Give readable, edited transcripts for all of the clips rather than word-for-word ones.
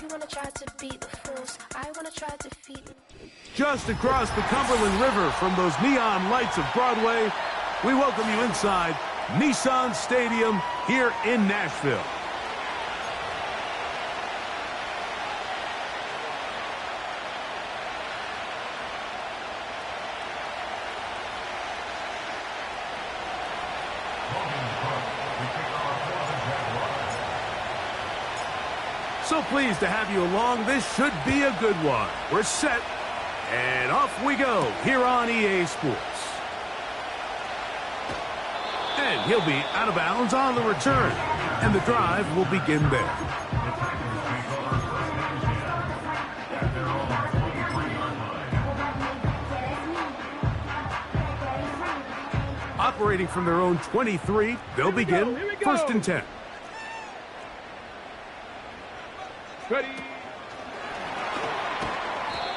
You wanna try to beat the force, I wanna try to defeat. Just across the Cumberland River from those neon lights of Broadway, we welcome you inside Nissan Stadium here in Nashville. So pleased to have you along. This should be a good one. We're set, and off we go here on EA Sports. And he'll be out of bounds on the return, and the drive will begin there. Operating from their own 23, they'll begin first and 10. Ready.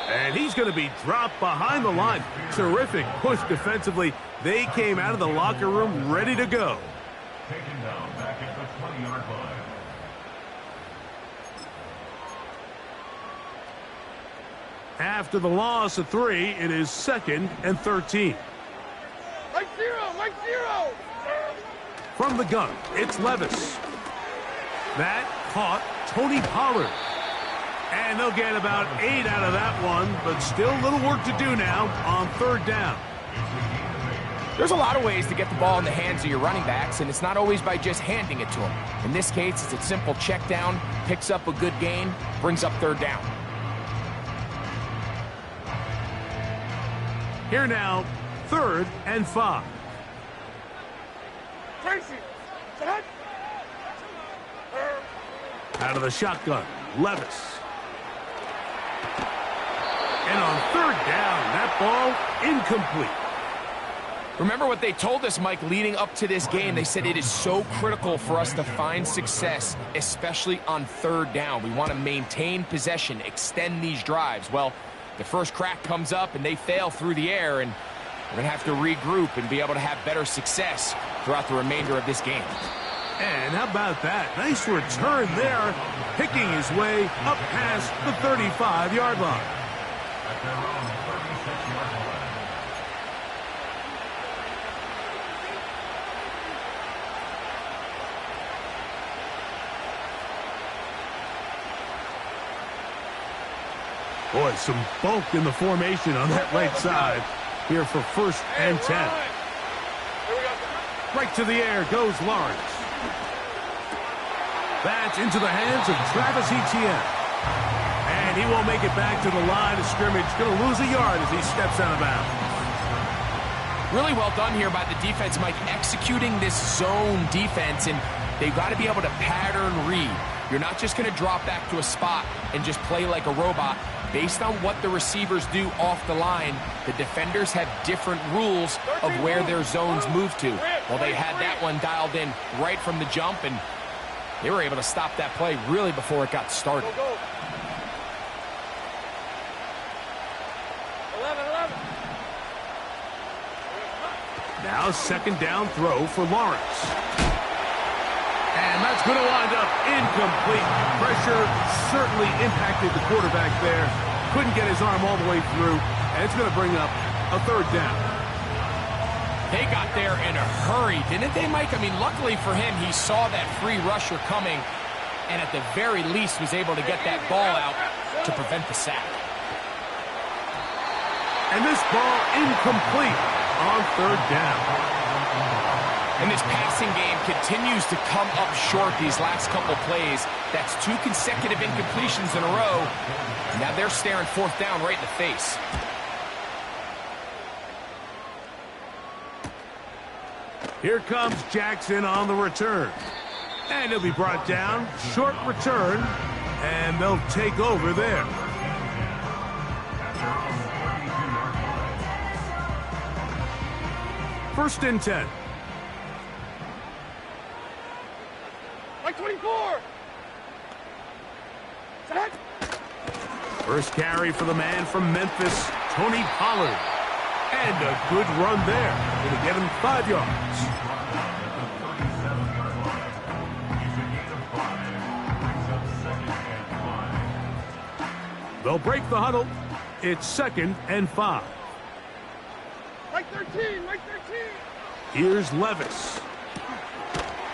And he's going to be dropped behind the line. Terrific push defensively. They came out of the locker room ready to go. Taken down back at the 20-yard line. After the loss of 3, it is 2nd and 13. Right zero. From the gun, it's Levis. That caught Tony Pollard. And they'll get about 8 out of that one, but still a little work to do now on 3rd down. There's a lot of ways to get the ball in the hands of your running backs, and it's not always by just handing it to them. In this case, it's a simple check down, picks up a good gain, brings up 3rd down. Here now, 3rd and 5. Tracy. Set. Out of the shotgun, Levis. And on 3rd down, that ball incomplete. Remember what they told us, Mike, leading up to this game. They said it is so critical for us to find success, especially on 3rd down. We want to maintain possession, extend these drives. Well, the first crack comes up, and they fail through the air, and we're going to have to regroup and be able to have better success throughout the remainder of this game. And how about that? Nice return there, picking his way up past the 35-yard line. At their own 36-yard line. Boy, some bulk in the formation on that right side here for 1st and 10. Right to the air goes Lawrence. That's into the hands of Travis Etienne. And he won't make it back to the line of scrimmage. Going to lose a yard as he steps out of bounds. Really well done here by the defense, Mike, executing this zone defense, and they've got to be able to pattern read. You're not just going to drop back to a spot and just play like a robot. Based on what the receivers do off the line, the defenders have different rules of where their zones move to. Well, they had that one dialed in right from the jump, and they were able to stop that play really before it got started. 11. Now 2nd down throw for Lawrence. And that's going to wind up incomplete. Pressure certainly impacted the quarterback there. Couldn't get his arm all the way through. And it's going to bring up a 3rd down. They got there in a hurry, didn't they, Mike? I mean, luckily for him, he saw that free rusher coming and at the very least was able to get that ball out to prevent the sack. And this ball incomplete on 3rd down. And this passing game continues to come up short these last couple plays. That's 2 consecutive incompletions in a row. Now they're staring 4th down right in the face. Here comes Jackson on the return. And he'll be brought down. Short return. And they'll take over there. First and 10. Like 24. Set. First carry for the man from Memphis, Tony Pollard. And a good run there. Going to get him 5 yards. They'll break the huddle. It's 2nd and 5. Mike 13, Mike 13. Here's Levis.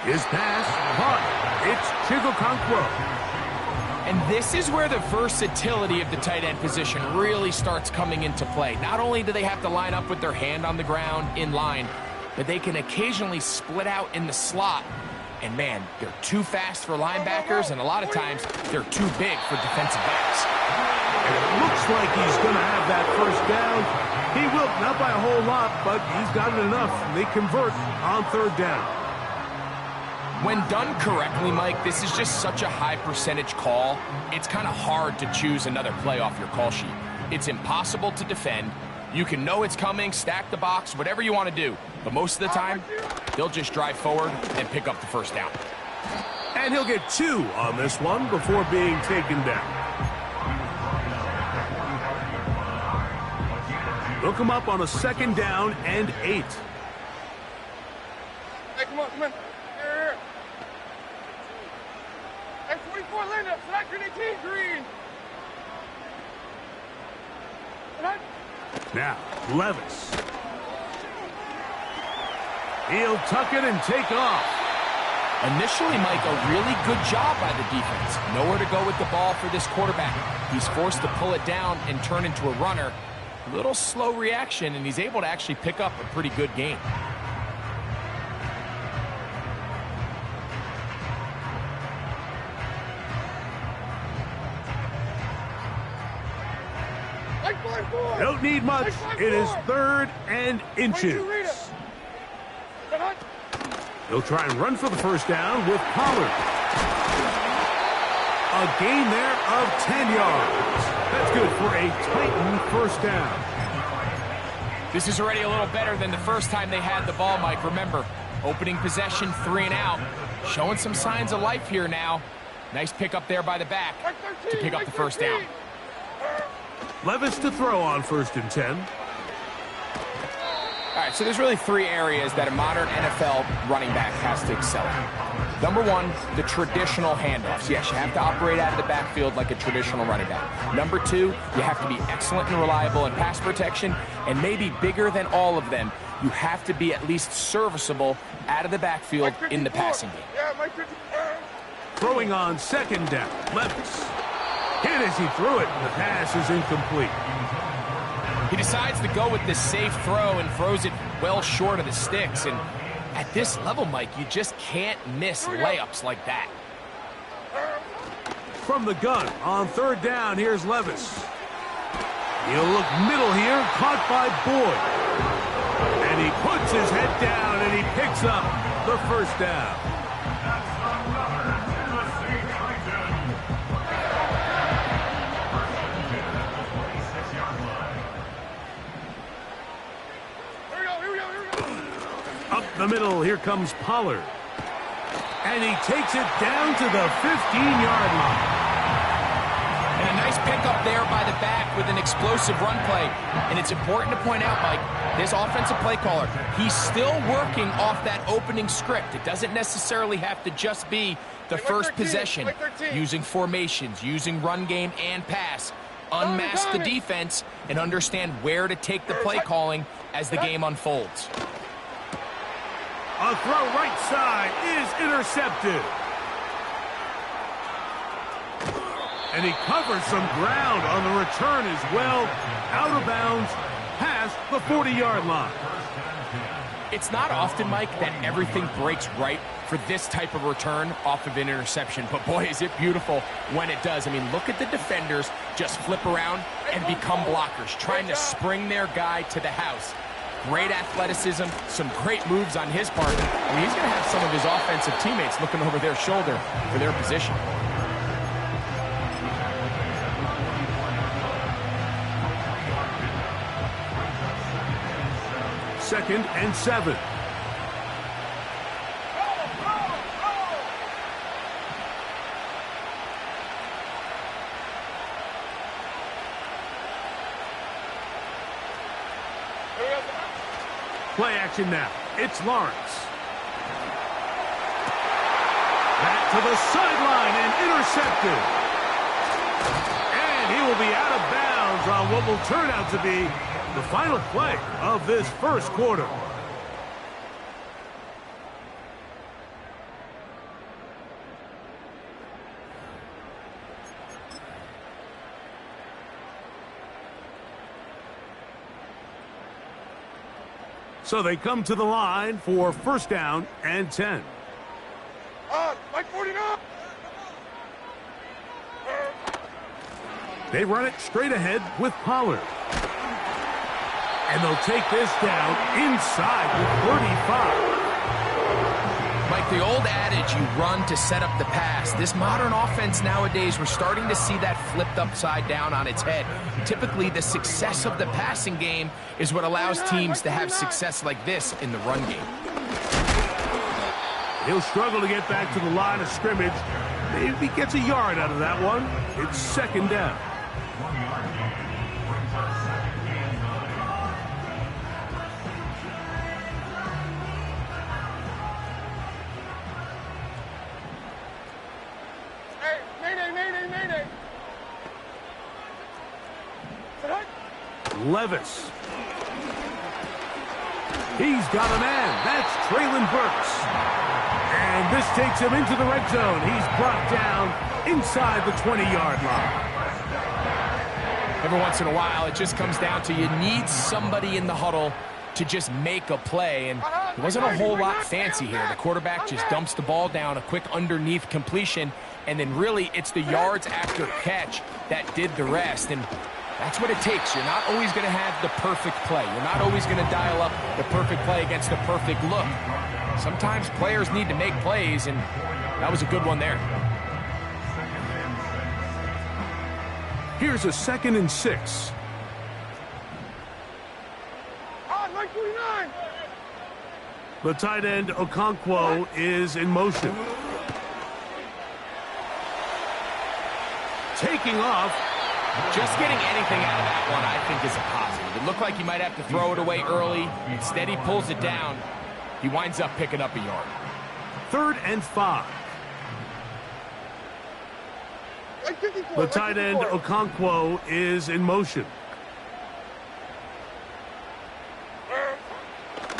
His pass, caught. It's Chigokonkwo. And this is where the versatility of the tight end position really starts coming into play. Not only do they have to line up with their hand on the ground in line, but they can occasionally split out in the slot. And man, they're too fast for linebackers, and a lot of times they're too big for defensive backs. And it looks like he's going to have that first down. He will, not by a whole lot, but he's got it enough. They convert on 3rd down. When done correctly, Mike, this is just such a high percentage call. It's kind of hard to choose another play off your call sheet. It's impossible to defend. You can know it's coming, stack the box, whatever you want to do. But most of the time, they'll just drive forward and pick up the first down. And he'll get 2 on this one before being taken down. Look him up on a 2nd down and 8. Hey, come on, come on. Here. Hey, 24, Linda. Select 18, green. Now, Levis. He'll tuck it and take off. Initially, Mike, a really good job by the defense. Nowhere to go with the ball for this quarterback. He's forced to pull it down and turn into a runner. A little slow reaction, and he's able to actually pick up a pretty good game. Don't need much. It is 3rd and inches. He'll try and run for the first down with Pollard. A gain there of 10 yards. That's good for a Titan first down. This is already a little better than the first time they had the ball, Mike. Remember, opening possession, 3 and out. Showing some signs of life here now. Nice pick up there by the back to pick up the first down. Levis to throw on 1st and 10. All right, so there's really 3 areas that a modern NFL running back has to excel in. Number 1, the traditional handoffs. Yes, you have to operate out of the backfield like a traditional running back. Number 2, you have to be excellent and reliable in pass protection, and maybe bigger than all of them, you have to be at least serviceable out of the backfield in the passing game. Throwing on 2nd down, Levis. Hit as he threw it, and the pass is incomplete. He decides to go with this safe throw and throws it well short of the sticks. And at this level, Mike, you just can't miss layups like that. From the gun on 3rd down, here's Levis. He'll look middle here, caught by Boyd. And he puts his head down and he picks up the first down. Up the middle, here comes Pollard. And he takes it down to the 15-yard line. And a nice pickup there by the back with an explosive run play. And it's important to point out, Mike, this offensive play caller, he's still working off that opening script. It doesn't necessarily have to just be the first possession. Using formations, using run game and pass. Unmask the defense and understand where to take the play calling as the game unfolds. A throw right side is intercepted. And he covers some ground on the return as well. Out of bounds, past the 40-yard line. It's not often, Mike, that everything breaks right for this type of return off of an interception. But boy, is it beautiful when it does. I mean, look at the defenders just flip around and become blockers, trying to spring their guy to the house. Great athleticism, some great moves on his part. I mean, he's going to have some of his offensive teammates looking over their shoulder for their position. Second and 7. Play action now. It's Lawrence. Back to the sideline and intercepted. And and he will be out of bounds on what will turn out to be the final play of this first quarter. So they come to the line for first down and 10. Mike 49. They run it straight ahead with Pollard. And they'll take this down inside the 35. Mike, the old adage, you run to set up the pass. This modern offense nowadays, we're starting to see that flipped upside down on its head. Typically, the success of the passing game is what allows teams to have success like this in the run game. He'll struggle to get back to the line of scrimmage. Maybe he gets a yard out of that one. It's second down. 20-yard gain brings up second and 9. Hey, mayday. Levis. He's got a man. That's Traylon Burks. And this takes him into the red zone. He's brought down inside the 20-yard line. Every once in a while, it just comes down to you need somebody in the huddle to just make a play. And it wasn't a whole lot fancy here. The quarterback just dumps the ball down, a quick underneath completion, and then really it's the yards after catch that did the rest. And that's what it takes. You're not always going to have the perfect play. You're not always going to dial up the perfect play against the perfect look. Sometimes players need to make plays, and that was a good one there. Here's a 2nd and 6. Mike 49. The tight end, Okonkwo, is in motion. Taking off. Just getting anything out of that one, I think, is a positive. It looked like he might have to throw it away early. Instead, he pulls it down. He winds up picking up a yard. 3rd and 5. The tight end, Okonkwo, is in motion.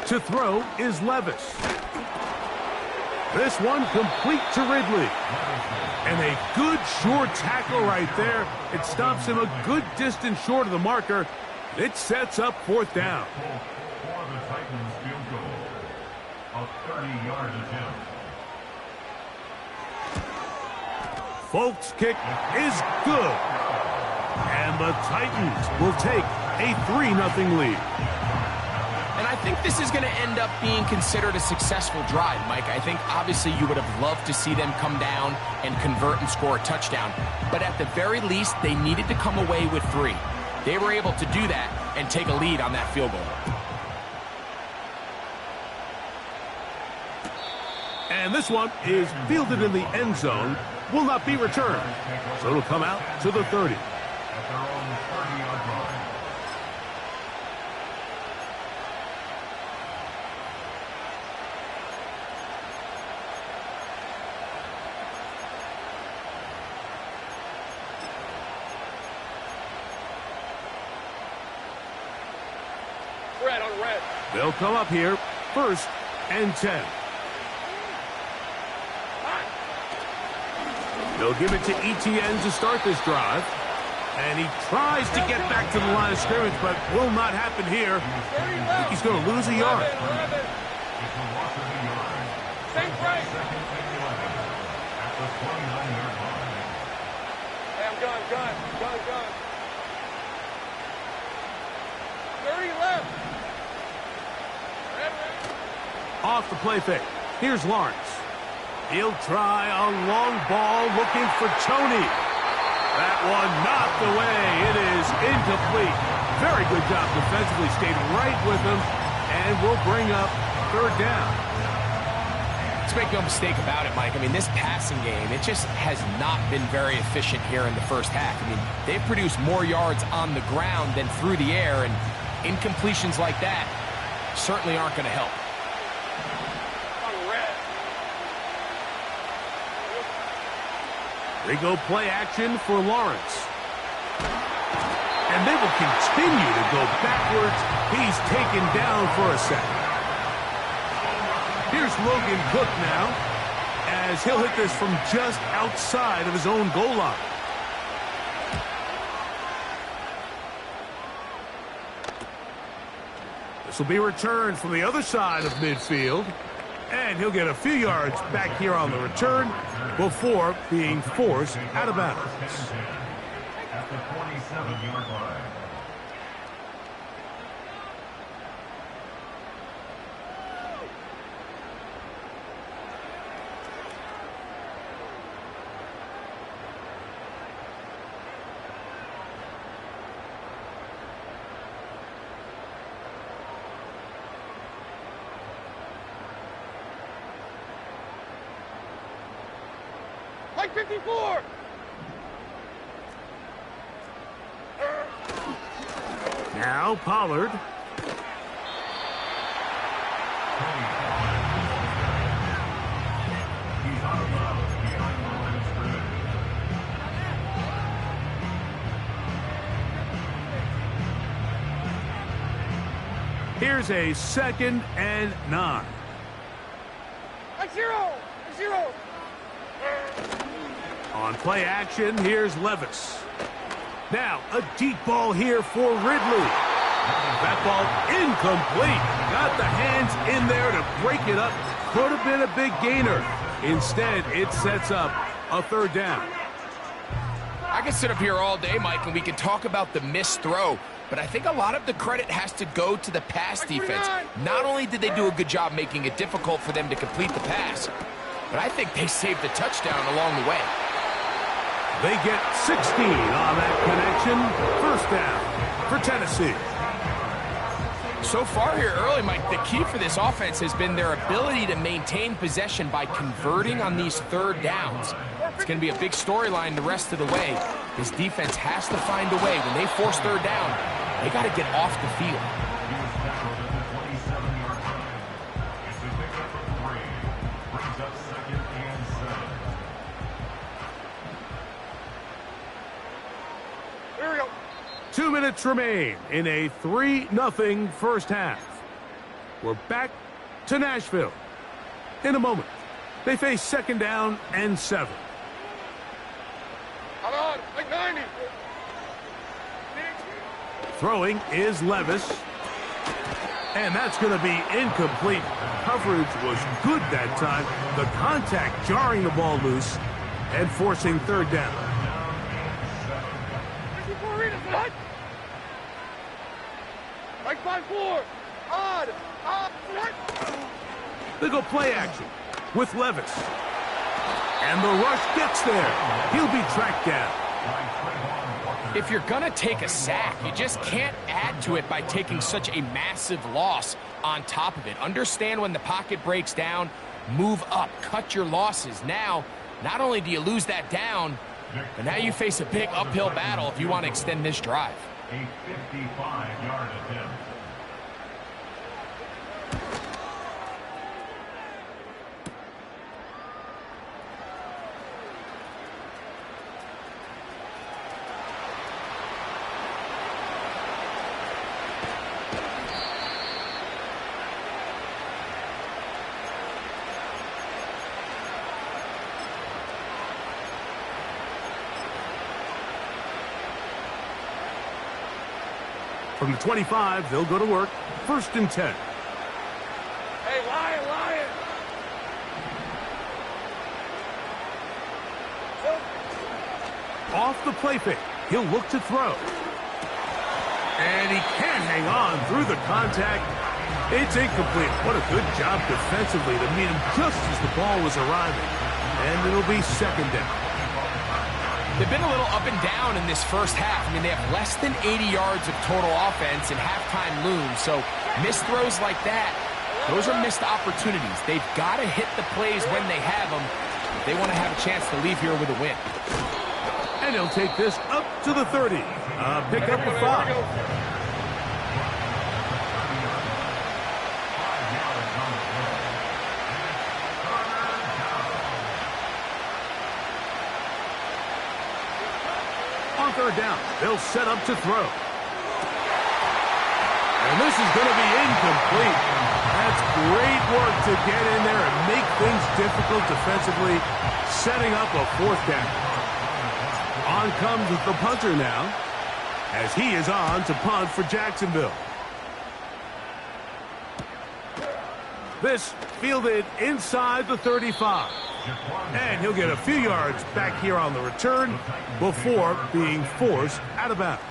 To throw is Levis. This one complete to Ridley. And a good short tackle right there. It stops him a good distance short of the marker. It sets up 4th down. For the Titans field goal, a 30-yard attempt. Folk's kick is good. And the Titans will take a 3-0 lead. And I think this is going to end up being considered a successful drive, Mike. I think obviously you would have loved to see them come down and convert and score a touchdown. But at the very least, they needed to come away with 3. They were able to do that and take a lead on that field goal. And this one is fielded in the end zone. Will not be returned. So it'll come out to the 30. At their own 30-yard line. Red on red. They'll come up here, 1st and 10. They'll give it to Etienne to start this drive. And he tries to get back to the line of scrimmage, but will not happen here. I think he's going to lose a yard. It's a loss of a yard. Same right. Second and 11 at the 29-yard line. Hey, I'm gun. 30 left. Off the play fake. Here's Lawrence. He'll try a long ball looking for Toney. That one knocked away. It is incomplete. Very good job defensively. Stayed right with him and will bring up 3rd down. Let's make no mistake about it, Mike. I mean, this passing game, it just has not been very efficient here in the first half. I mean, they've produced more yards on the ground than through the air, and incompletions like that certainly aren't going to help. They go play action for Lawrence. And they will continue to go backwards. He's taken down for a second. Here's Logan Cook now, as he'll hit this from just outside of his own goal line. This will be returned from the other side of midfield, and he'll get a few yards back here on the return before being forced out of bounds. At the 27-yard line. Like 54! Now Pollard. He's out of bounds behind the line of scrimmage. Here's a 2nd and 9. Like 0! 0! On play action, here's Levis. Now, a deep ball here for Ridley. That ball incomplete. Got the hands in there to break it up. Could have been a big gainer. Instead, it sets up a 3rd down. I can sit up here all day, Mike, and we can talk about the missed throw, but I think a lot of the credit has to go to the pass defense. Not only did they do a good job making it difficult for them to complete the pass, but I think they saved a touchdown along the way. They get 16 on that connection. 1st down for Tennessee. So far here early, Mike, the key for this offense has been their ability to maintain possession by converting on these 3rd downs. It's going to be a big storyline the rest of the way. This defense has to find a way. When they force 3rd down, they got to get off the field. He was tackled at the 27-yard line. It's a pickup of 3. Brings up 2nd and 7. Here we go. 2 minutes remain in a 3-0 first half. We're back to Nashville in a moment. They face 2nd down and 7. Hold on. Like 90. Throwing is Levis. And that's going to be incomplete. Coverage was good that time. The contact jarring the ball loose and forcing 3rd down. 54 readers, what? Like 5-4. Odd. What? They go play action with Levis. And the rush gets there. He'll be tracked down. If you're going to take a sack, you just can't add to it by taking such a massive loss on top of it. Understand when the pocket breaks down, move up, cut your losses. Now, not only do you lose that down, but now you face a big uphill battle if you want to extend this drive. A 55-yard attempt. From the 25, they'll go to work. 1st and 10. Hey, Lion. Off the play fake. He'll look to throw. And he can't hang on through the contact. It's incomplete. What a good job defensively to meet him just as the ball was arriving. And it'll be 2nd down. They've been a little up and down in this first half. I mean, they have less than 80 yards of total offense and halftime looms. So missed throws like that, those are missed opportunities. They've got to hit the plays when they have them if they want to have a chance to leave here with a win. And he'll take this up to the 30. Pick up a 5. On 3rd down, they'll set up to throw. this is going to be incomplete. That's great work to get in there and make things difficult defensively, setting up a fourth down. On comes the punter now, as he is on to punt for Jacksonville. This fielded inside the 35. And he'll get a few yards back here on the return before being forced out of bounds.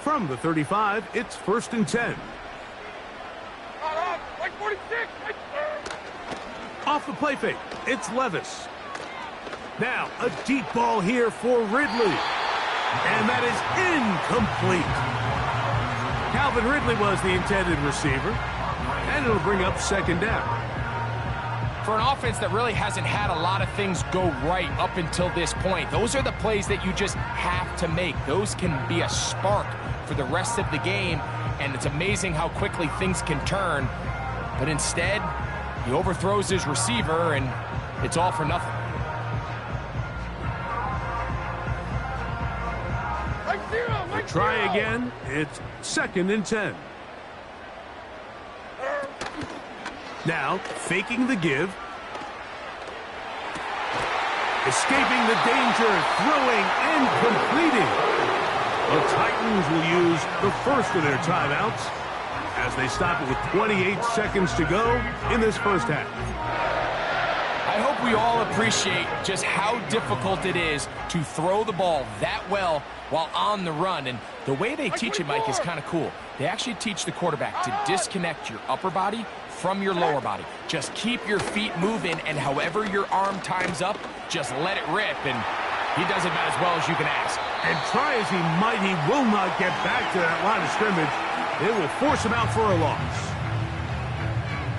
From the 35, it's 1st and 10. Like 46. Off the play fake, it's Levis. Now, a deep ball here for Ridley. And that is incomplete. Calvin Ridley was the intended receiver. And it'll bring up 2nd down. For an offense that really hasn't had a lot of things go right up until this point, those are the plays that you just have to make. Those can be a spark for the rest of the game, and it's amazing how quickly things can turn. But instead, he overthrows his receiver, and it's all for nothing. Try again. It's 2nd and 10. Now, faking the give. Escaping the danger, throwing and completing. The Titans will use the first of their timeouts as they stop it with 28 seconds to go in this first half. I hope we all appreciate just how difficult it is to throw the ball that well while on the run. And the way they teach it, Mike, is kind of cool. They actually teach the quarterback to disconnect your upper body from your lower body. Just keep your feet moving, and however your arm times up, just let it rip. And he does it about as well as you can ask. And try as he might, he will not get back to that line of scrimmage. It will force him out for a loss.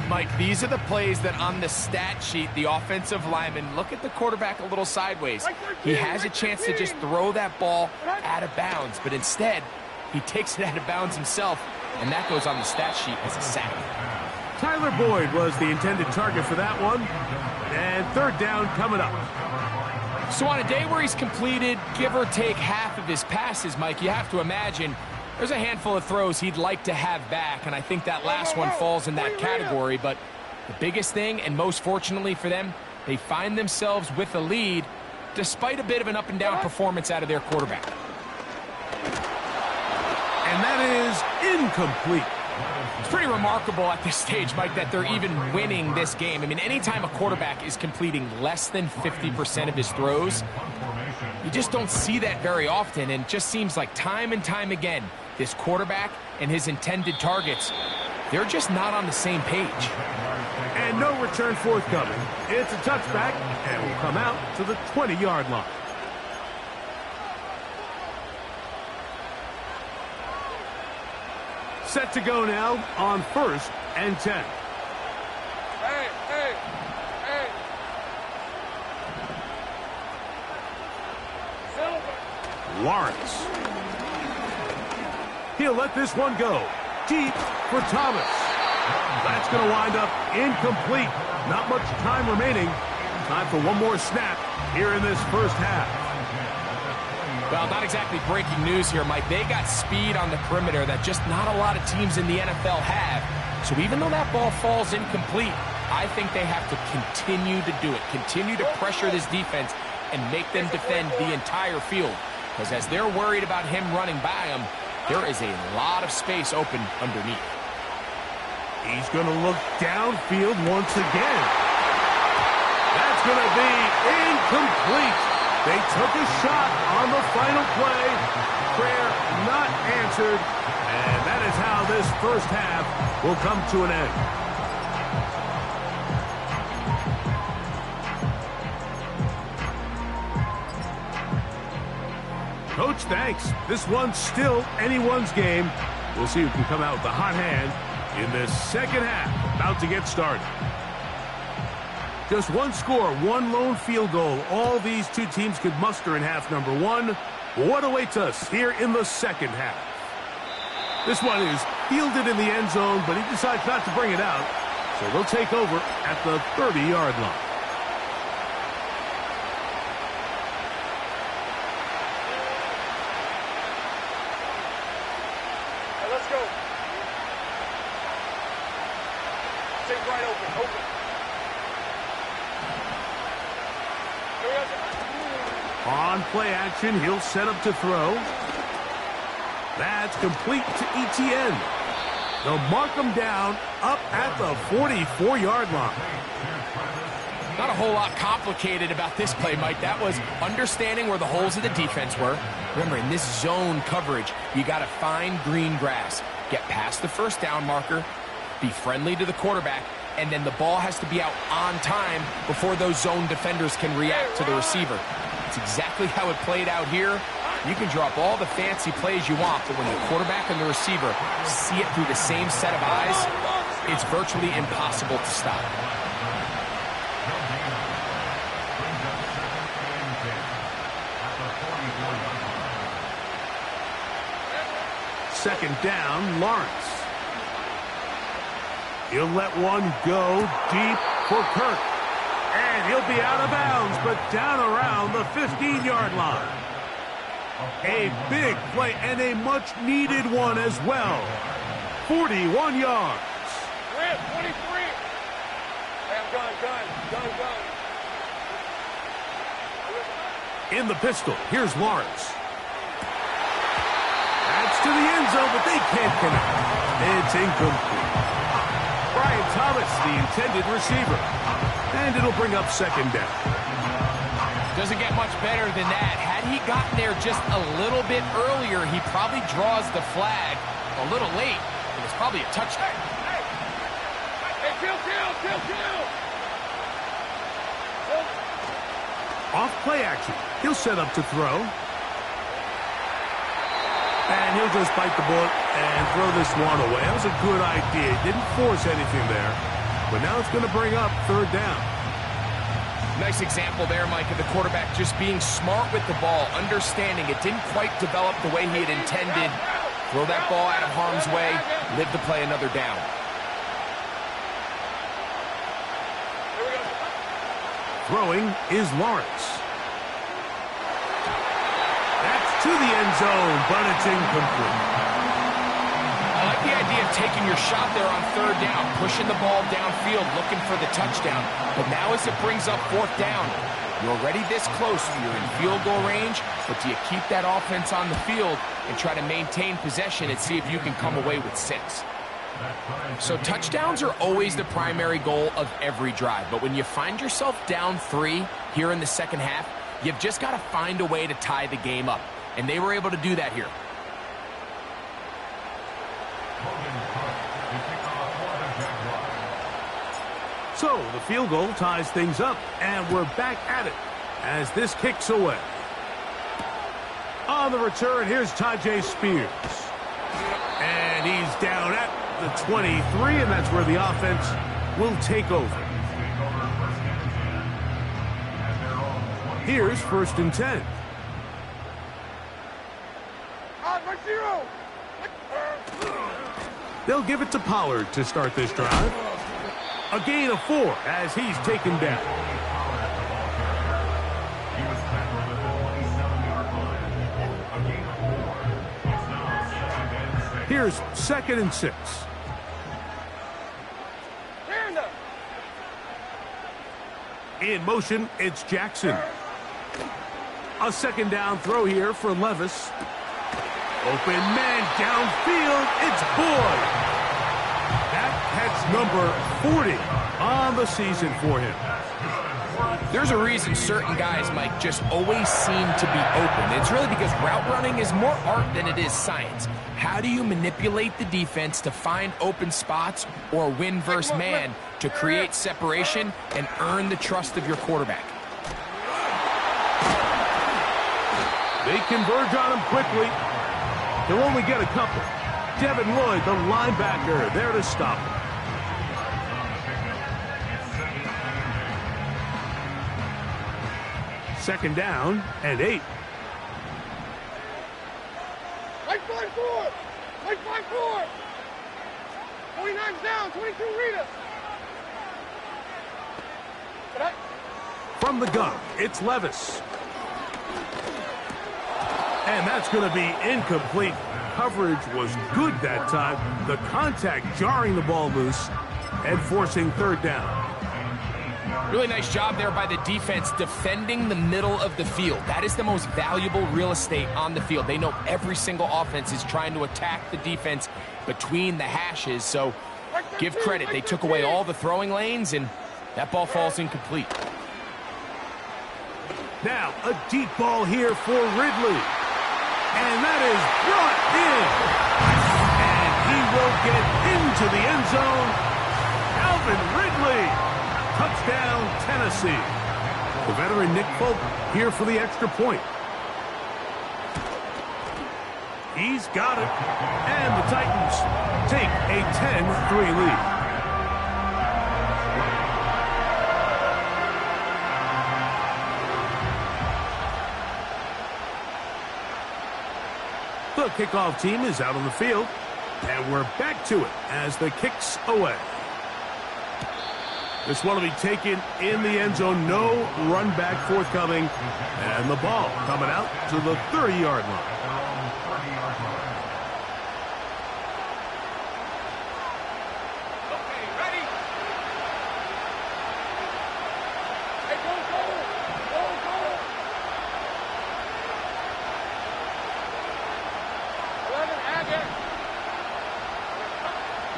Mike, these are the plays that on the stat sheet, the offensive lineman look at the quarterback a little sideways. He has a chance to just throw that ball out of bounds, but instead, he takes it out of bounds himself, and that goes on the stat sheet as a sack. Tyler Boyd was the intended target for that one, and 3rd down coming up. So on a day where he's completed, give or take half of his passes, Mike, you have to imagine there's a handful of throws he'd like to have back, and I think that last one falls in that category. But the biggest thing, and most fortunately for them, they find themselves with a lead despite a bit of an up-and-down performance out of their quarterback. And that is incomplete. It's pretty remarkable at this stage, Mike, that they're even winning this game. I mean, anytime a quarterback is completing less than 50% of his throws, you just don't see that very often, and it just seems like time and time again, this quarterback and his intended targets, they're just not on the same page. And no return forthcoming. It's a touchback, and will come out to the 20-yard line. Set to go now on 1st and 10. Hey. Lawrence. He'll let this one go. Deep for Thomas. That's going to wind up incomplete. Not much time remaining. Time for one more snap here in this first half. Well, not exactly breaking news here, Mike. They got speed on the perimeter that just not a lot of teams in the NFL have. So even though that ball falls incomplete, I think they have to continue to do it. Continue to pressure this defense and make them defend the entire field. Because as they're worried about him running by them, there is a lot of space open underneath. He's going to look downfield once again. That's going to be incomplete. They took a shot on the final play. Prayer not answered. And that is how this first half will come to an end. Coach, thanks. This one's still anyone's game. We'll see who can come out with the hot hand in this second half. About to get started. Just one score, one lone field goal. All these two teams could muster in half number one. What awaits us here in the second half? This one is fielded in the end zone, but he decides not to bring it out. So they'll take over at the 30-yard line. go. Stay right open, open. Here we go. On play action, he'll set up to throw. That's complete to ETN. They'll mark him down up at the 44-yard line. Not a whole lot complicated about this play, Mike. That was understanding where the holes of the defense were. Remember, in this zone coverage, you got to find green grass, get past the first down marker, be friendly to the quarterback, and then the ball has to be out on time before those zone defenders can react to the receiver. It's exactly how it played out here. You can draw up all the fancy plays you want, but when the quarterback and the receiver see it through the same set of eyes, it's virtually impossible to stop. Second down, Lawrence. He'll let one go deep for Kirk. And he'll be out of bounds, but down around the 15-yard line. A big play and a much-needed one as well. 41 yards. We're at 23. Hey, I'm gun. In the pistol, here's Lawrence. That's to the end zone, but they can't connect. It's incomplete. Brian Thomas, the intended receiver. And it'll bring up second down. Doesn't get much better than that. Had he gotten there just a little bit earlier, he probably draws the flag a little late. It was probably a touchdown. Hey, kill. Off play action. He'll set up to throw. And he'll just bite the bullet and throw this one away. That was a good idea. Didn't force anything there. But now it's going to bring up third down. Nice example there, Mike, of the quarterback just being smart with the ball, understanding it didn't quite develop the way he had intended. Throw that ball out of harm's way, live to play another down. Throwing is Lawrence. That's to the end zone, but it's incomplete. I like the idea of taking your shot there on third down, pushing the ball downfield, looking for the touchdown. But now as it brings up fourth down, you're already this close. You're in field goal range, but do you keep that offense on the field and try to maintain possession and see if you can come away with 6? So touchdowns are always the primary goal of every drive. But when you find yourself down 3 here in the second half, you've just got to find a way to tie the game up. And they were able to do that here. So the field goal ties things up, and we're back at it as this kicks away. On the return, here's Tajay Spears. And he's down at the 23, and that's where the offense will take over. Here's 1st and 10. Right 0. They'll give it to Pollard to start this drive. A gain of 4 as he's taken down. He was tackled at the 27-yard line. A gain of 4. It's now 2nd and 6. Here's 2nd and 6. In motion, it's Jackson. A 2nd down throw here for Levis. Open man downfield, it's Boyd. That's number 40 on the season for him. There's a reason certain guys, Mike, just always seem to be open. It's really because route running is more art than it is science. How do you manipulate the defense to find open spots or win versus man to create separation and earn the trust of your quarterback? They converge on him quickly. He'll only get a couple. Devin Lloyd, the linebacker, there to stop him. Second down and 8. Like 5-4. Like 5-4. 29's down. 22 Rita. From the gun, it's Levis. And that's going to be incomplete. coverage was good that time. The contact jarring the ball loose and forcing third down. Really nice job there by the defense defending the middle of the field. That is the most valuable real estate on the field. They know every single offense is trying to attack the defense between the hashes, so give credit. They took away all the throwing lanes, and that ball falls incomplete. Now, a deep ball here for Ridley. And that is brought in. And he will get into the end zone. Calvin Ridley. Touchdown, Tennessee. The veteran Nick Folk here for the extra point. He's got it. And the Titans take a 10-3 lead. The kickoff team is out on the field, and we're back to it as the kick's away. This one will be taken in the end zone. No run back forthcoming, and the ball coming out to the 30-yard line. Okay, ready? Hey, go, go! Go, go! 11, add it.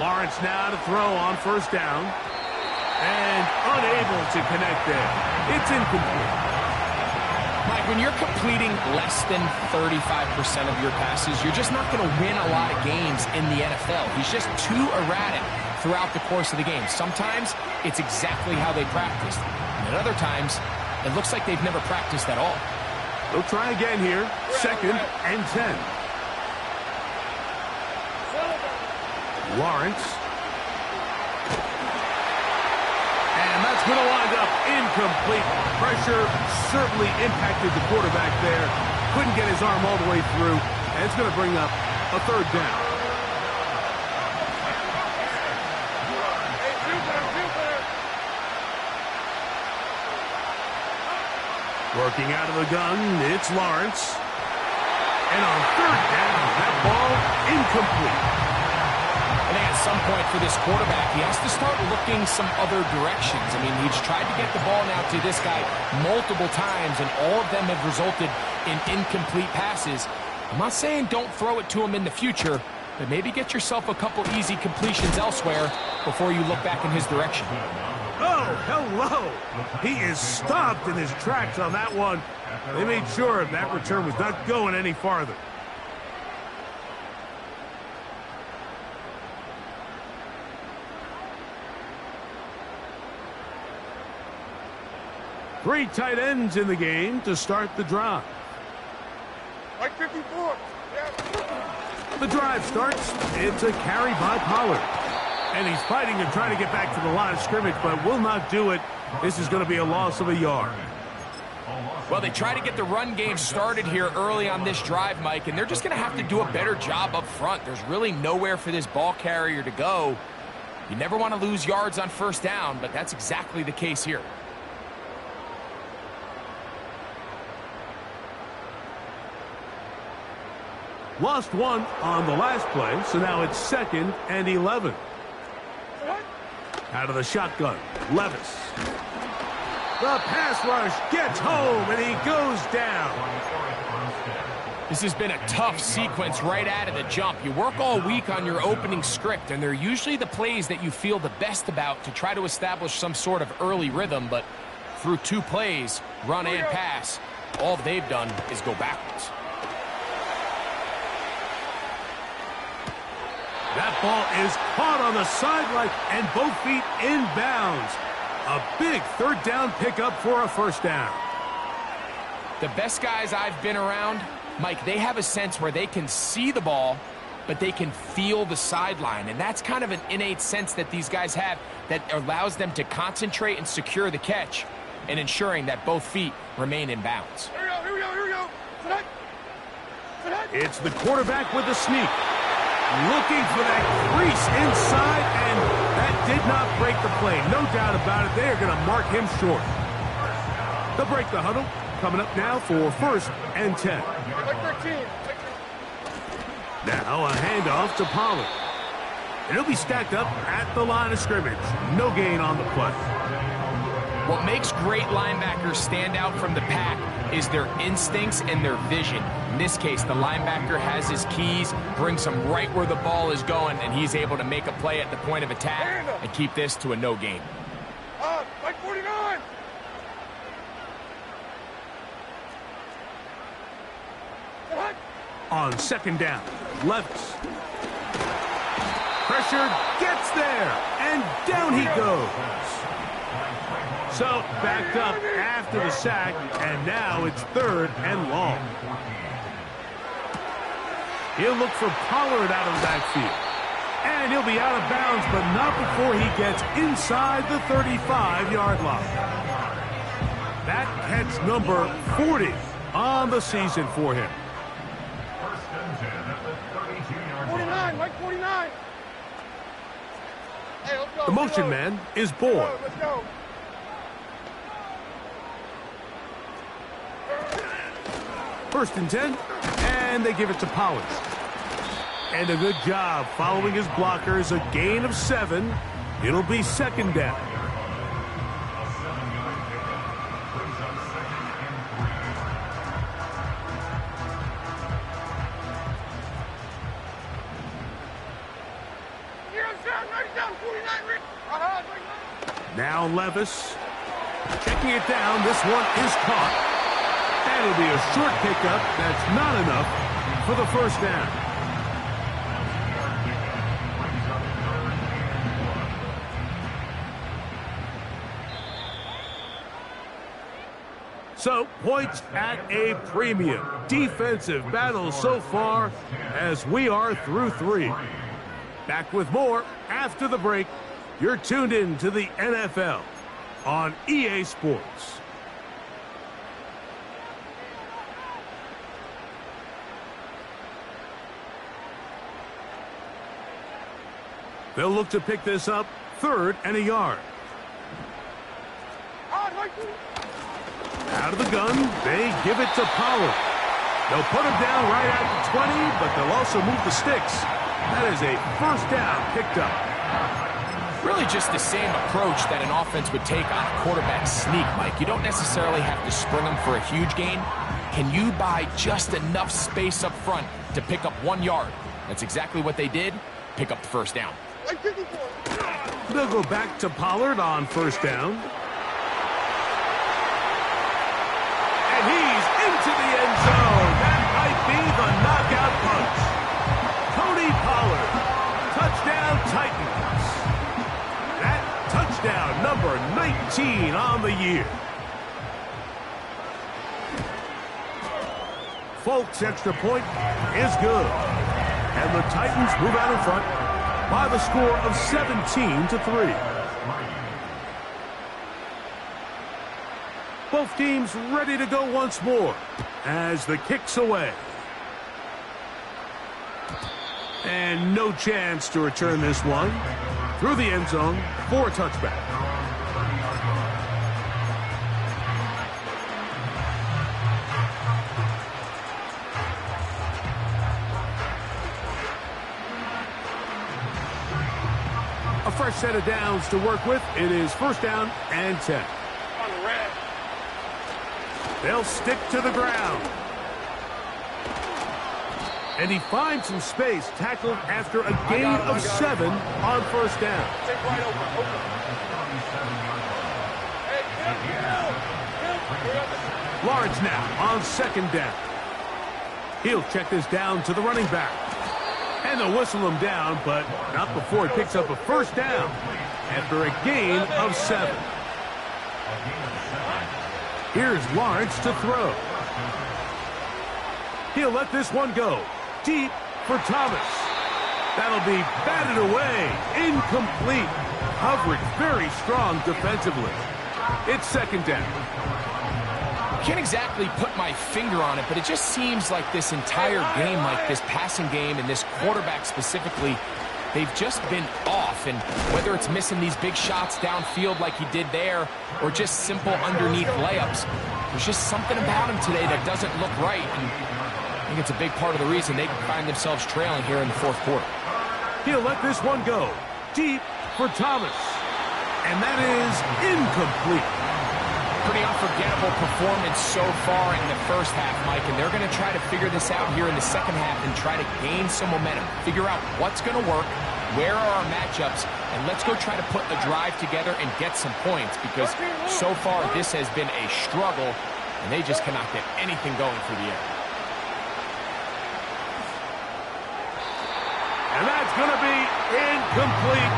Lawrence now to throw on first down. And unable to connect there. It's incomplete. Mike, when you're completing less than 35% of your passes, you're just not going to win a lot of games in the NFL. He's just too erratic throughout the course of the game. Sometimes it's exactly how they practiced. And at other times, it looks like they've never practiced at all. They'll try again here. 2nd and 10. Lawrence. And that's going to wind up incomplete. Pressure certainly impacted the quarterback there. Couldn't get his arm all the way through. And it's going to bring up a third down. Working out of the gun, it's Lawrence. And on third down, that ball incomplete. I think at some point for this quarterback, he has to start looking some other directions. I mean, he's tried to get the ball now to this guy multiple times, and all of them have resulted in incomplete passes. I'm not saying don't throw it to him in the future, but maybe get yourself a couple easy completions elsewhere before you look back in his direction. Oh, hello. He is stopped in his tracks on that one. They made sure that return was not going any farther. Three tight ends in the game to start the drive. Like 54. Yeah. The drive starts. It's a carry by Pollard. And he's fighting and trying to get back to the line of scrimmage, but will not do it. This is going to be a loss of a yard. Well, they try to get the run game started here early on this drive, Mike, and they're just going to have to do a better job up front. There's really nowhere for this ball carrier to go. You never want to lose yards on first down, but that's exactly the case here. Lost one on the last play, so now it's 2nd and 11. Out of the shotgun, Levis. The pass rush gets home, and he goes down. This has been a tough sequence right out of the jump. You work all week on your opening script, and they're usually the plays that you feel the best about to try to establish some sort of early rhythm, but through 2 plays, run and pass, all they've done is go backwards. That ball is caught on the sideline and both feet inbounds. A big third down pickup for a first down. The best guys I've been around, Mike, they have a sense where they can see the ball, but they can feel the sideline. And that's kind of an innate sense that these guys have that allows them to concentrate and secure the catch and ensuring that both feet remain in bounds. Here we go, here we go, here we go. Tonight. It's the quarterback with the sneak. Looking for that crease inside, and that did not break the play. No doubt about it. They are going to mark him short. They'll break the huddle. Coming up now for 1st and 10. Like 13. Now a handoff to Pollard. And he'll be stacked up at the line of scrimmage. No gain on the play. What makes great linebackers stand out from the pack is their instincts and their vision. In this case, the linebacker has his keys, brings him right where the ball is going, and he's able to make a play at the point of attack and keep this to a no gain. Like 49! On second down, Levis. Pressure gets there, and down he goes. So, backed up after the sack, and now it's 3rd and long. He'll look for Pollard out of the backfield. And he'll be out of bounds, but not before he gets inside the 35-yard line. That catch number 40 on the season for him. 49, Mike 49. Hey, let's go. The motion man is Boyd. Let's go. First and 10, and they give it to Pollard. And a good job following his blockers, a gain of 7. It'll be second down. Now Levis checking it down. This one is caught. And it'll be a short pickup. That's not enough for the first down. So, points at a premium. Defensive battle so far as we are through 3. Back with more after the break. You're tuned in to the NFL on EA Sports. They'll look to pick this up 3rd and a yard. Out of the gun, they give it to Pollard. They'll put him down right at the 20, but they'll also move the sticks. That is a first down picked up. Really just the same approach that an offense would take on a quarterback sneak, Mike. You don't necessarily have to spring them for a huge gain. Can you buy just enough space up front to pick up 1 yard? That's exactly what they did. Pick up the first down. They'll go back to Pollard on first down. And he's into the end zone. That might be the knockout punch. Tony Pollard. Touchdown Titans. That touchdown number 19 on the year. Folks, extra point is good. And the Titans move out in front by the score of 17-3. Both teams ready to go once more as the kick's away. And no chance to return this one through the end zone for a touchback. A fresh set of downs to work with. It is first down and 10. They'll stick to the ground. And he finds some space, tackled after a gain of 7 on first down. Lawrence now on second down. He'll check this down to the running back. And they'll whistle him down, but not before he picks up a first down after a gain of 7. Here's Lawrence to throw. He'll let this one go. Deep for Thomas. That'll be batted away. Incomplete. Coverage very strong defensively. It's second down. Can't exactly put my finger on it, but it just seems like this entire game, like this passing game and this quarterback specifically, they've just been off. And whether it's missing these big shots downfield like he did there or just simple underneath layups, there's just something about him today that doesn't look right. And think it's a big part of the reason they find themselves trailing here in the fourth quarter. He'll let this one go. Deep for Thomas. And that is incomplete. Pretty unforgettable performance so far in the first half, Mike, and they're going to try to figure this out here in the second half and try to gain some momentum. Figure out what's going to work, where are our matchups, and let's go try to put a drive together and get some points, because so far this has been a struggle, and they just cannot get anything going for the air. And that's going to be incomplete.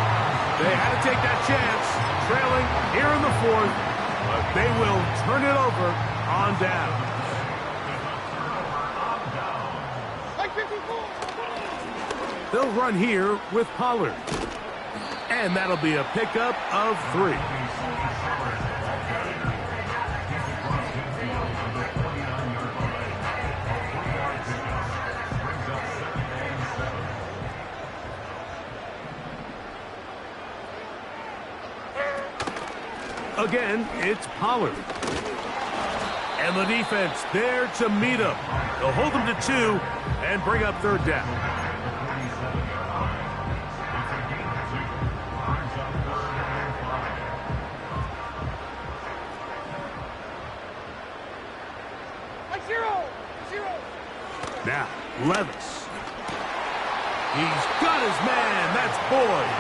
They had to take that chance, trailing here in the fourth, but they will turn it over on down. They'll run here with Pollard. And that'll be a pickup of 3. Again, it's Pollard. And the defense there to meet him. They'll hold him to 2 and bring up third down. Now, Levis. He's got his man. That's Boyd.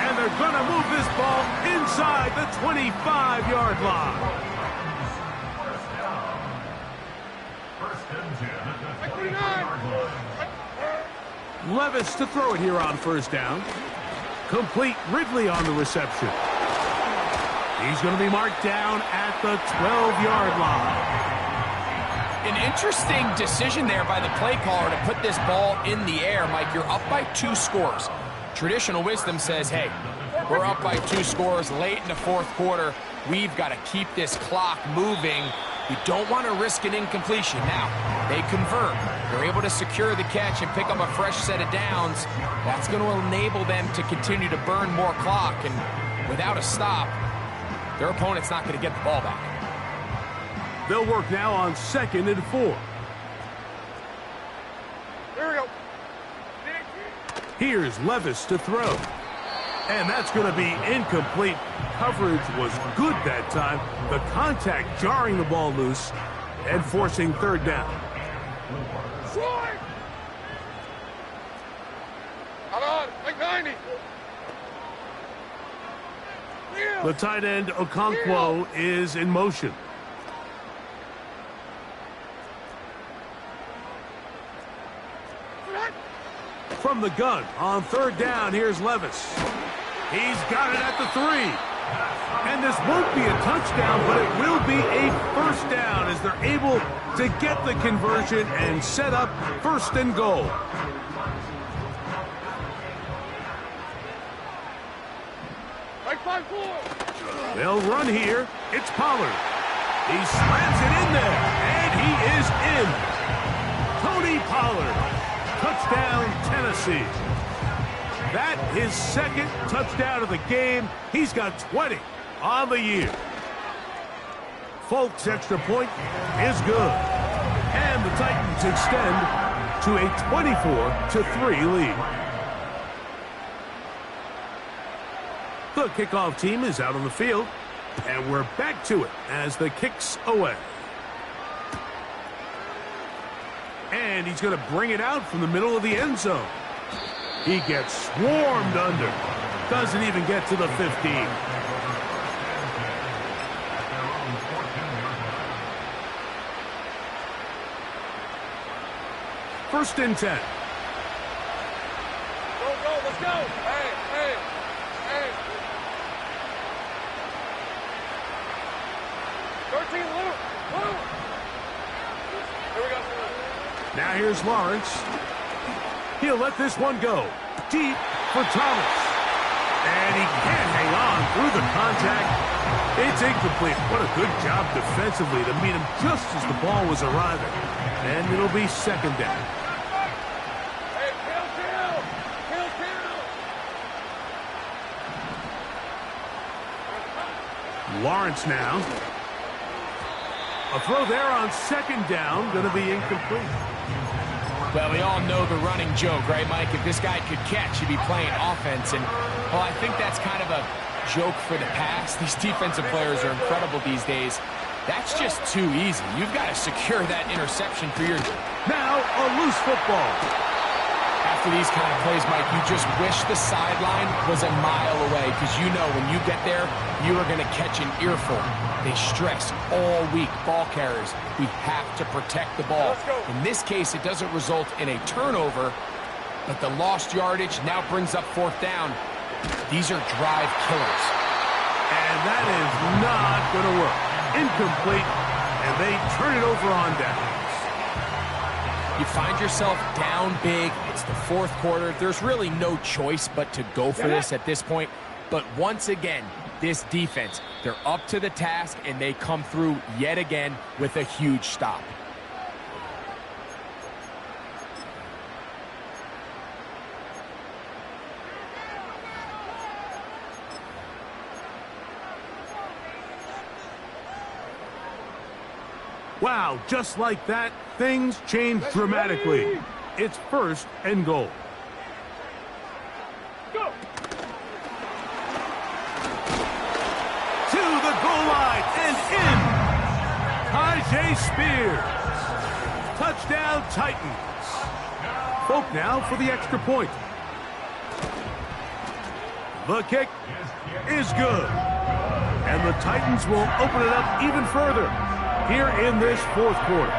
And they're going to move this ball inside the 25-yard line. Levis to throw it here on first down. Complete. Ridley on the reception. He's going to be marked down at the 12-yard line. An interesting decision there by the play caller to put this ball in the air. Mike, you're up by 2 scores. Traditional wisdom says, hey, we're up by 2 scores late in the fourth quarter. We've got to keep this clock moving. We don't want to risk an incompletion. Now, they convert. They're able to secure the catch and pick up a fresh set of downs. That's going to enable them to continue to burn more clock. And without a stop, their opponent's not going to get the ball back. They'll work now on 2nd and 4. Here we go. Here's Levis to throw. And that's going to be incomplete. Coverage was good that time. The contact jarring the ball loose and forcing third down. Hold on, like 90. The tight end, Okonkwo, is in motion. From the gun on third down, here's Levis. He's got it at the 3. And this won't be a touchdown, but it will be a first down as they're able to get the conversion and set up 1st and goal. Like 5-4. They'll run here. It's Pollard. He slams it in there, and he is in. Tony Pollard. Touchdown, Tennessee. That his 2nd touchdown of the game. He's got 20 on the year. Folk's extra point is good. And the Titans extend to a 24-3 lead. The kickoff team is out on the field, and we're back to it as the kick's away. And he's going to bring it out from the middle of the end zone. He gets swarmed under. Doesn't even get to the 15. First and 10. Go, let's go. Hey. 13, Luke. Here we go. Now here's Lawrence. He'll let this one go. Deep for Thomas. And he can't hang on through the contact. It's incomplete. What a good job defensively to meet him just as the ball was arriving. And it'll be 2nd down. Hey, kill. Lawrence now. A throw there on 2nd down, going to be incomplete. Well, we all know the running joke, right, Mike? If this guy could catch, he'd be playing offense. And, well, I think that's kind of a joke for the past. These defensive players are incredible these days. That's just too easy. You've got to secure that interception for your... Now a loose football. After these kind of plays, Mike, you just wish the sideline was a mile away, because you know when you get there, you are going to catch an earful. They stress all week, ball carriers. We have to protect the ball. In this case, it doesn't result in a turnover, but the lost yardage now brings up 4th down. These are drive killers. And that is not going to work. Incomplete, and they turn it over on downs. You find yourself down big. It's the 4th quarter. There's really no choice but to go for this at this point. But once again, this defense, they're up to the task, and they come through yet again with a huge stop. Wow, just like that, things change dramatically. It's 1st and goal. Go! To the goal line and in. Tajay Spears. Touchdown Titans. Folk now for the extra point. The kick is good. And the Titans will open it up even further here in this 4th quarter.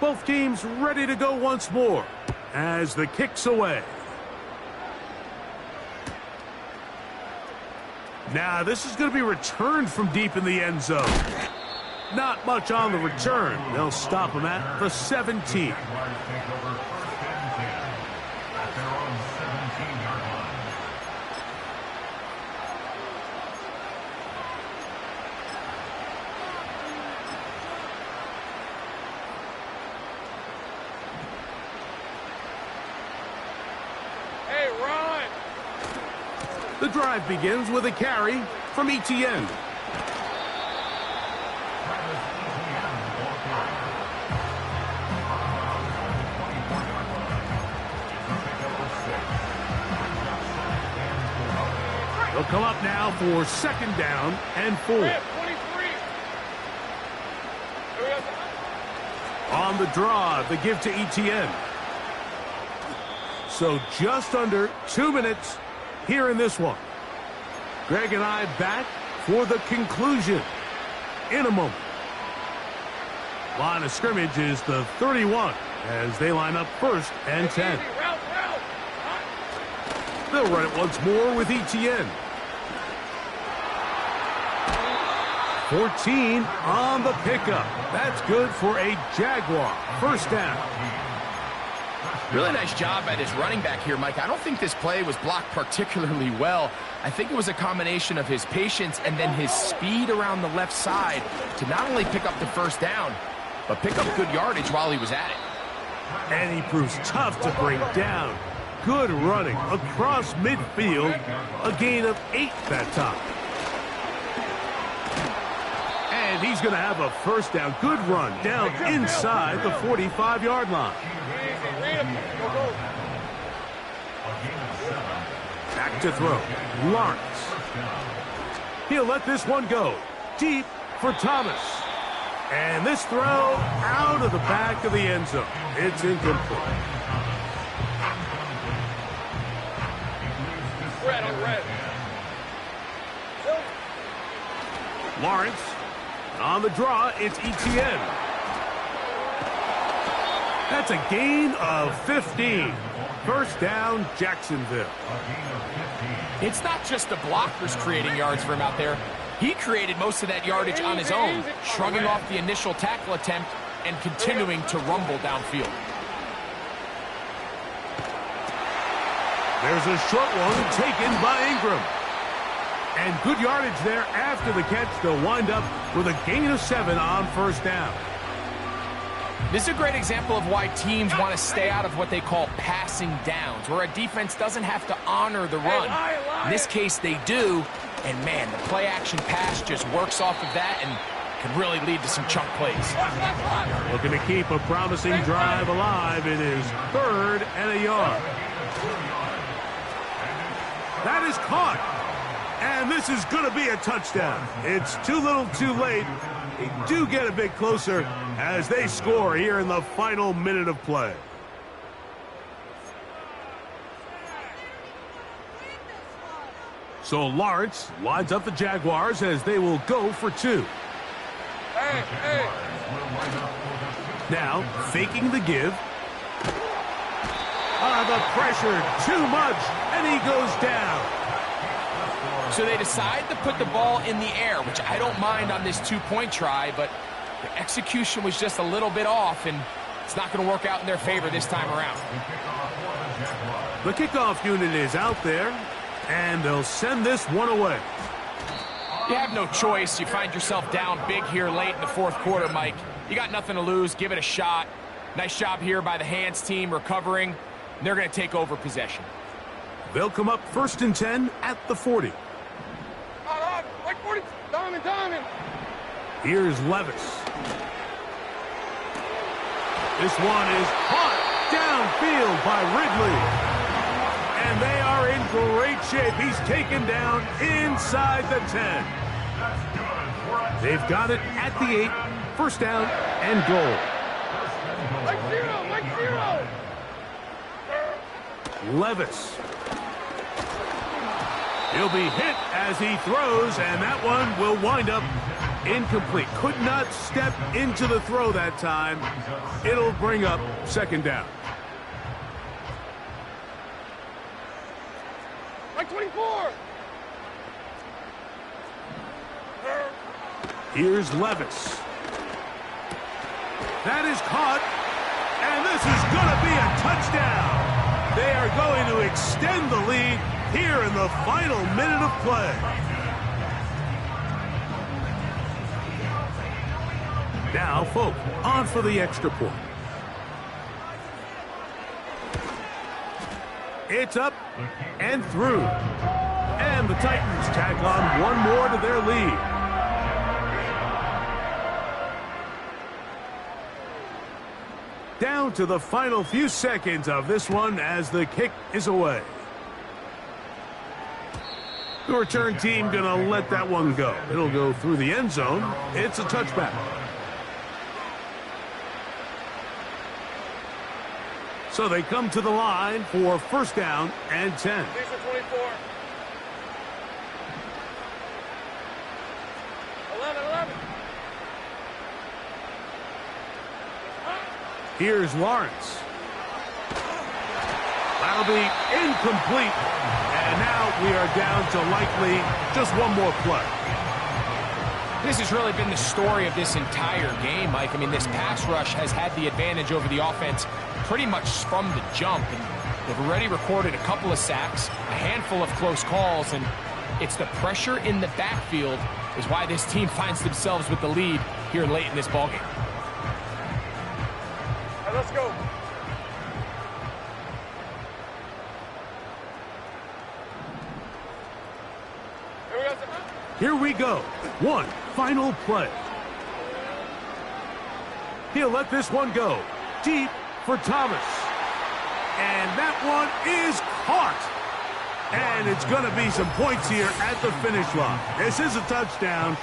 Both teams ready to go once more as the kick's away. Now this is going to be returned from deep in the end zone. Not much on the return. They'll stop him at the 17. The drive begins with a carry from Etienne. They'll come up now for 2nd down and 4. On the draw, the give to Etienne. So just under 2 minutes here in this one. Greg and I back for the conclusion in a moment. Line of scrimmage is the 31 as they line up 1st and 10. They'll run it once more with Etienne. 14 on the pickup. That's good for a Jaguar. 1st down. Really nice job by this running back here, Mike. I don't think this play was blocked particularly well. I think it was a combination of his patience and then his speed around the left side to not only pick up the 1st down, but pick up good yardage while he was at it. And he proves tough to bring down. Good running across midfield. A gain of 8 that time. And he's going to have a 1st down. Good run down inside the 45-yard line. Back to throw. Lawrence. He'll let this one go. Deep for Thomas. And this throw out of the back of the end zone. It's incomplete. Red. Lawrence. On the draw, it's Etienne. That's a gain of 15. 1st down, Jacksonville. It's not just the blockers creating yards for him out there. He created most of that yardage on his own, shrugging off the initial tackle attempt and continuing to rumble downfield. There's a short one taken by Ingram. And good yardage there after the catch. They'll wind up with a gain of 7 on 1st down. This is a great example of why teams want to stay out of what they call passing downs, where a defense doesn't have to honor the run. In this case, they do. And, man, the play-action pass just works off of that, and can really lead to some chunk plays. Looking to keep a promising drive alive in his 3rd and a yard. That is caught. And this is going to be a touchdown. It's too little too late. They do get a bit closer as they score here in the final minute of play. So Lawrence lines up the Jaguars as they will go for 2. Now, faking the give. The pressure, too much, and he goes down. So they decide to put the ball in the air, which I don't mind on this 2-point try, but the execution was just a little bit off, and it's not going to work out in their favor this time around. The kickoff unit is out there, and they'll send this one away. You have no choice. You find yourself down big here late in the 4th quarter, Mike. You got nothing to lose. Give it a shot. Nice job here by the hands team recovering. They're going to take over possession. They'll come up 1st and 10 at the 40. Like 40. Diamond. Here's Levis. This one is caught downfield by Ridley. And they are in great shape. He's taken down inside the 10. They've got it at the 8. 1st down and goal. Like zero. Levis. He'll be hit as he throws, and that one will wind up incomplete. Could not step into the throw that time. It'll bring up 2nd down. Like 24. Here's Levis. That is caught, and this is going to be a touchdown. They are going to extend the lead here in the final minute of play. Now, Folk on for the extra point. It's up and through. And the Titans tack on one more to their lead. Down to the final few seconds of this one as the kick is away. The return team going to let that one go. It'll go through the end zone. It's a touchback. So they come to the line for 1st down and 10. These are 24. 11. Here's Lawrence. That'll be incomplete. And now we are down to likely just one more play. This has really been the story of this entire game, Mike. I mean, this pass rush has had the advantage over the offense pretty much from the jump. And they've already recorded a couple of sacks, a handful of close calls, and it's the pressure in the backfield is why this team finds themselves with the lead here late in this ballgame. Let's go. Here we go. One final play. He'll let this one go deep for Thomas. And that one is caught. And it's going to be some points here at the finish line. This is a touchdown.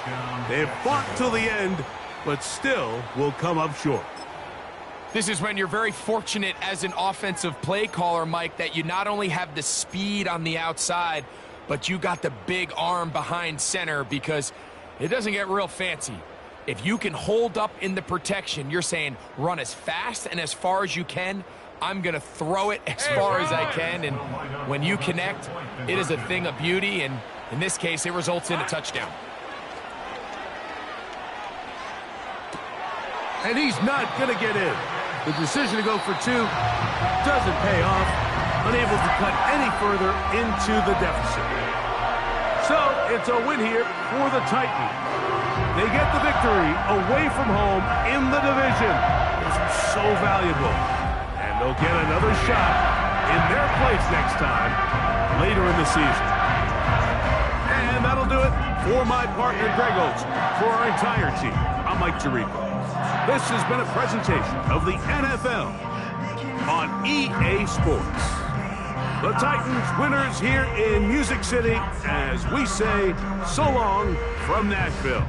They've fought till the end, but still will come up short. This is when you're very fortunate as an offensive play caller, Mike, that you not only have the speed on the outside, but you got the big arm behind center, because it doesn't get real fancy. If you can hold up in the protection, you're saying run as fast and as far as you can. I'm going to throw it as far as I can, and when you connect, it is a thing of beauty, and in this case, it results in a touchdown. And he's not going to get in. The decision to go for 2 doesn't pay off. Unable to cut any further into the deficit. So it's a win here for the Titans. They get the victory away from home in the division. It's so valuable. And they'll get another shot in their place next time later in the season. And that'll do it for my partner Greg Oates, for our entire team. Mike Tirico. This has been a presentation of the NFL on EA Sports. The Titans winners here in Music City as we say so long from Nashville.